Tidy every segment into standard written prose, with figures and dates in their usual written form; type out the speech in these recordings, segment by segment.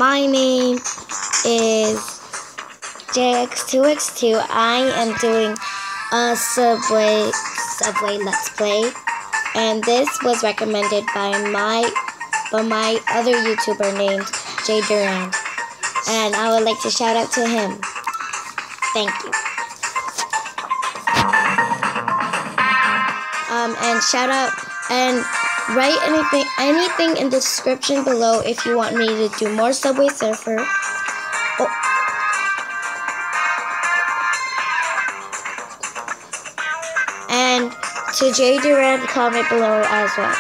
my name is JX2X2. I am doing a Subway Let's Play, and this was recommended by my other YouTuber named Jay Durand, and I would like to shout out to him. Thank you. And shout out and write anything in the description below if you want me to do more Subway Surfer. Oh. And to Jay Durand, comment below as well.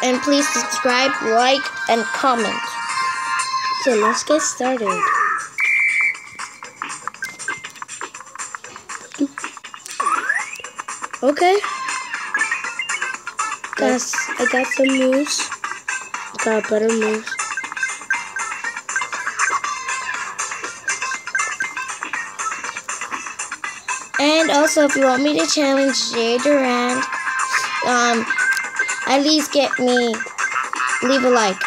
And please subscribe, like, and comment. So let's get started. Okay. Guys, I got some moves. Got better moves. And also, if you want me to challenge Jay Durand, at least leave a like.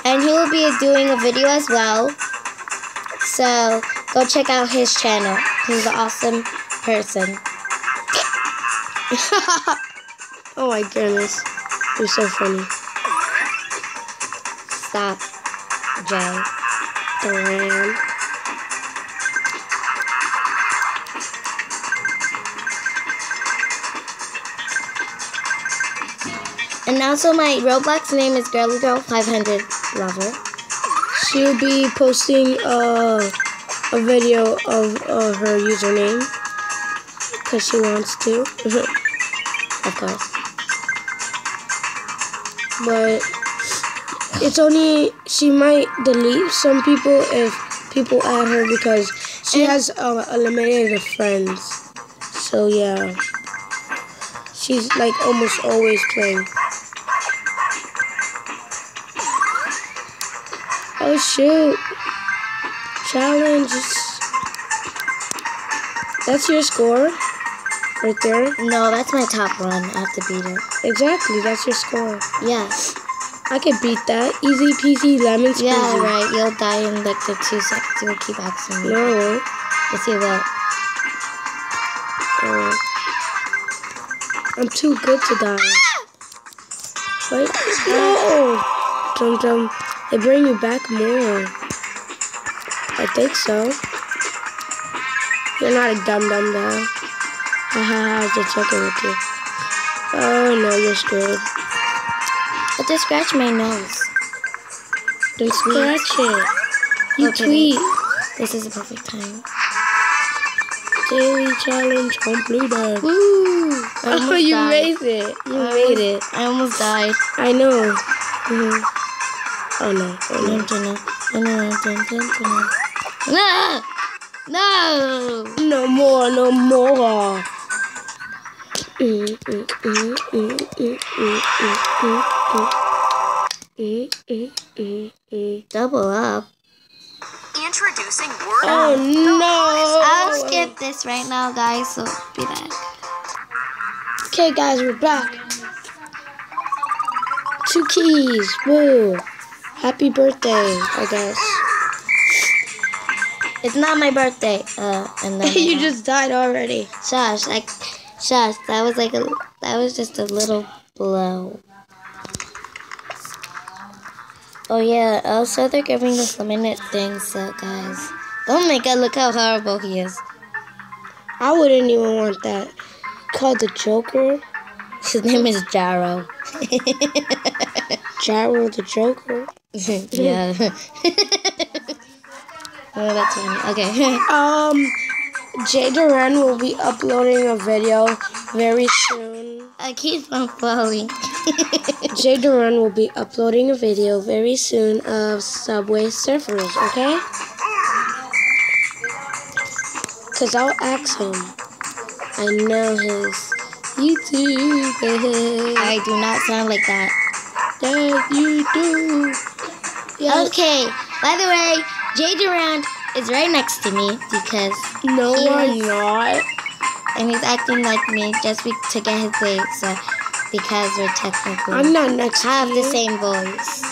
And he will be doing a video as well. So, go check out his channel. He's an awesome person. Oh my goodness. You're so funny. Stop, Jay Durand. And also my Roblox name is GirlyGirl500 Lover. She'll be posting a video of her username because she wants to, of course. But it's only, she might delete some people if people add her because she has eliminated friends. So yeah, she's like almost always playing. Oh shoot. Challenge. That's your score? Right there? No, that's my top run. I have to beat it. Exactly, that's your score. Yes. I can beat that. Easy peasy lemon squeezy. Yeah, right. You'll die in like the 2 seconds. You'll keep asking me. No, I won't. Yes, you will. I'm too good to die. Wait. No! Jump. They bring you back more. I think so. You're not a dum-dum though. Haha, just checking with you. Oh no, you're screwed. But they scratch my nose. Don't scratch it. You tweet. This is the perfect time. Daily challenge completed. Woo! Oh, you made it. You made it. I almost died. I know. Oh no. No! No more. Double up. Introducing word. Oh no! I'll skip this right now, guys, so be back. Okay, guys, we're back. 2 keys. Woo! Happy birthday, I guess. It's not my birthday. And then you just died already. Shush, that was just a little blow. Oh yeah, also they're giving us limited things, so guys, don't make it look how horrible he is. I wouldn't even want that. Called the Joker. His name is Jarrow. Jarrow the Joker? Yeah. Oh, that's funny. Okay. Jay Durand will be uploading a video very soon. I keep on falling. Jay Durand will be uploading a video very soon of Subway Surfers, okay? Because I'll ask him. I know his YouTube. I do not sound like that. That you do. Yes. Okay, by the way, Jay Durand is right next to me because... No, I'm not. And he's acting like me just to get his way. So, because we're technically... I'm not next to you. have the same voice.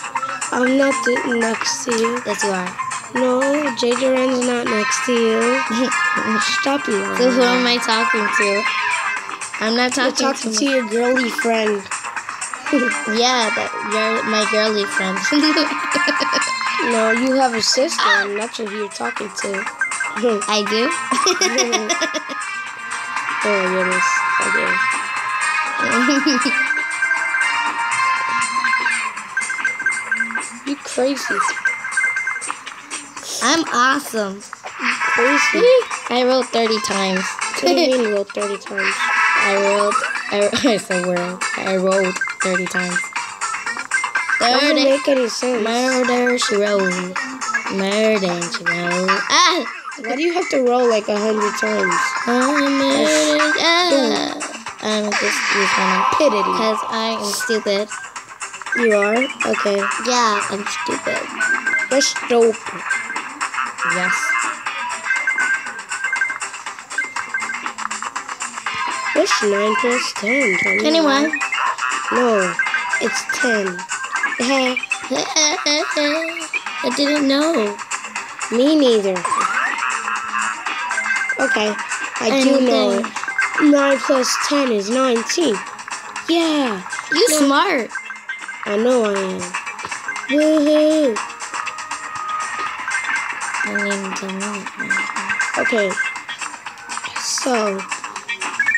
I'm not next to you. Yes, you are. No, J. Duran's not next to you. Stop you. So who am I talking to? I'm not You're talking talking to your girly friend. Yeah, you're my girly friend. No, you have a sister, and that's who you're talking to. I do? Oh my goodness. Okay. You crazy. I'm awesome. Crazy. I wrote 30 times. What do you mean you wrote 30 times? It's a word. I wrote 30 times. That doesn't make any sense. Murder, she wrote. Murder, she wrote. Ah! Why do you have to roll like 100 times? I'm just using Pity. because I am stupid. You are? Okay. Yeah, I'm stupid. You're stupid. Yes. What's 9 plus 10? 21. No, it's 10. I didn't know. Me neither. Okay, I do know. 9 plus 10 is 19. Yeah. You smart. I know I am. Woohoo. I need to know. Okay. So,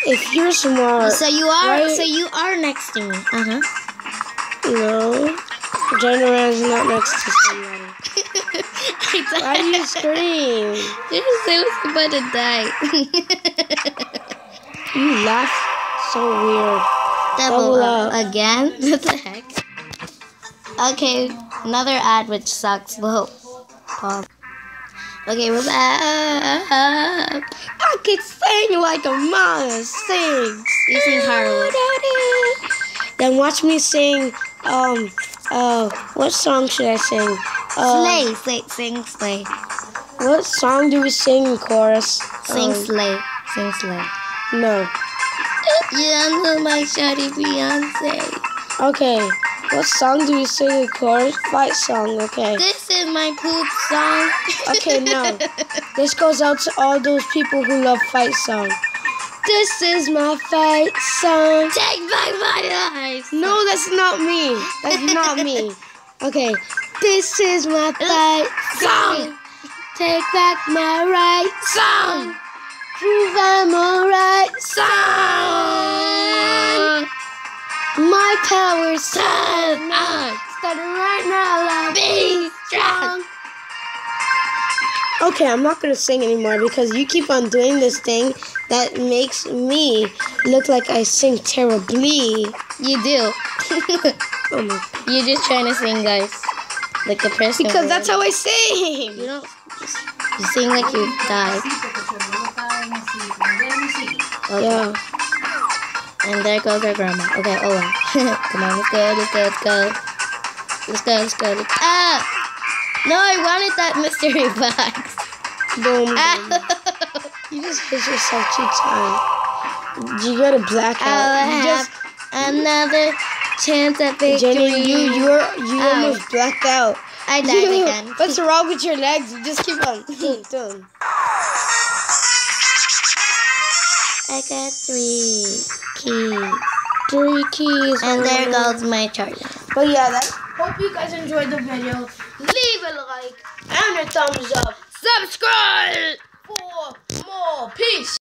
if you're smart... So you are. right? So you are next to me. No. General's not next to somebody. Why do you scream? I was about to die. You laugh so weird. Double Double up. up. Again? What the heck? Okay, another ad which sucks. Whoa. Pause. Okay, we're back. I can sing like a mama sings. You sing Harley. Then watch me sing, what song should I sing? Sing Slay. What song do we sing in chorus? Sing Slay. Sing Slay. No. Yeah, I know my shawty Beyonce. Okay. What song do we sing in chorus? Fight song, okay. This is my poop song. Okay, no. This goes out to all those people who love fight song. This is my fight song. Take back my life. No, that's not me. That's not me. Okay. This is my fight song. Take back my right song. Prove I'm alright song. My power's starting right now like be strong. Okay, I'm not going to sing anymore because you keep on doing this thing that makes me look like I sing terribly. You do. Oh my. You're just trying to sing, guys. Like a person. Because that's how I sing. You don't. You sing like you died. Okay. Yeah. And there goes our grandma. Okay, oh well. Come on, let's go. Ah! No, I wanted that mystery box. Boom. You just hit yourself 2 times. You got a blackout. You just another chance at victory. Jenny, you almost blacked out. I died again. What's wrong with your legs? You just keep on doing. I got 3 keys. 3 keys. And there goes my charger. But yeah, hope you guys enjoyed the video. Leave a like and a thumbs up. Subscribe for more. Peace.